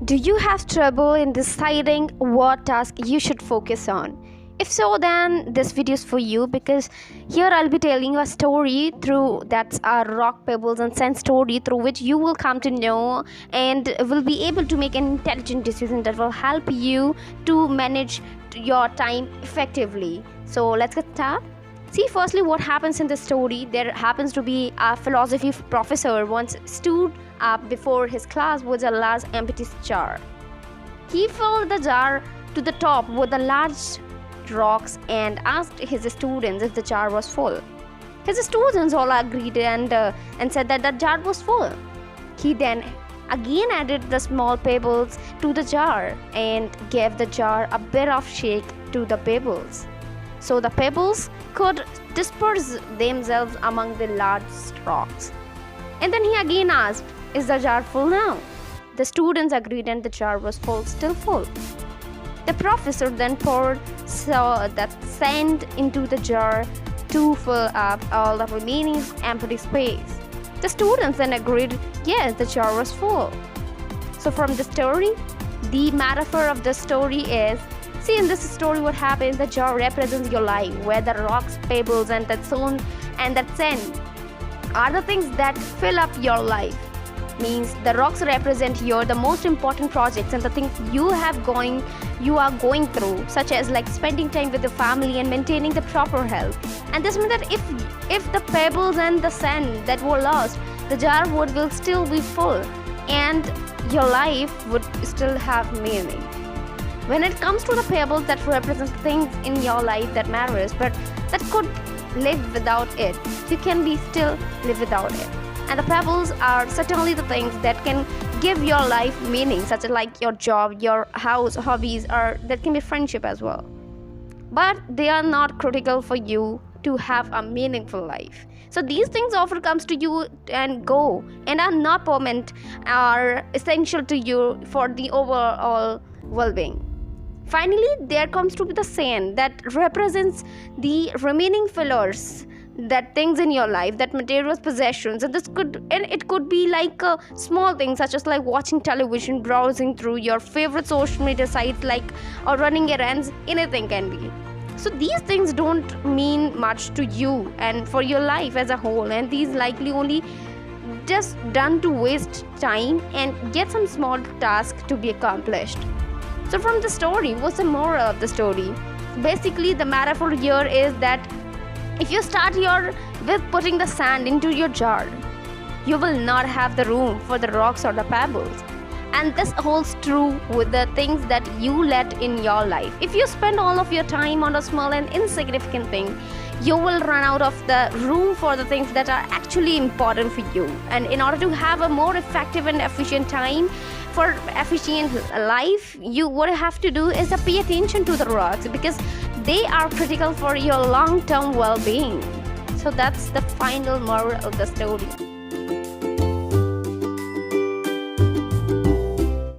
Do you have trouble in deciding what task you should focus on? If so, then this video is for you, because here I'll be telling you a story through that's a rock, pebbles and sand story through which you will come to know and will be able to make an intelligent decision that will help you to manage your time effectively. So let's get started. See, firstly, what happens in the story, there happens to be a philosophy professor once stood up before his class with a large empty jar. He filled the jar to the top with the large rocks and asked his students if the jar was full. His students all agreed and said that the jar was full. He then again added the small pebbles to the jar and gave the jar a bit of shake to the pebbles, so the pebbles could disperse themselves among the large rocks. And then he again asked, "Is the jar full now?" The students agreed and the jar was still full. The professor then poured that sand into the jar to fill up all the remaining empty space. The students then agreed, yes, the jar was full. So from the story, the metaphor of the story is, see, in this story what happens, the jar represents your life, where the rocks, pebbles and that stone and that sand are the things that fill up your life. Means the rocks represent the most important projects and the things you are going through, such as like spending time with the family and maintaining the proper health. And this means that if the pebbles and the sand that were lost, the jar will still be full and your life would still have meaning. When it comes to the pebbles, that represents things in your life that matters, but that could live without it. You can still live without it. And the pebbles are certainly the things that can give your life meaning, such as like your job, your house, hobbies, or that can be friendship as well. But they are not critical for you to have a meaningful life. So these things often comes to you and go and are not permanent, are essential to you for the overall well-being. Finally, there comes to be the sand that represents the remaining fillers, that things in your life, that material possessions, and it could be like small things such as like watching television, browsing through your favorite social media sites, or running errands. Anything can be. So these things don't mean much to you and for your life as a whole, and these likely only just done to waste time and get some small task to be accomplished. So from the story, what's the moral of the story? Basically, the metaphor here is that if you start with putting the sand into your jar, you will not have the room for the rocks or the pebbles. And this holds true with the things that you let in your life. If you spend all of your time on a small and insignificant thing, you will run out of the room for the things that are actually important for you. And in order to have a more effective and efficient time, for efficient life, what you have to do is to pay attention to the rocks, because they are critical for your long-term well-being. So that's the final moral of the story.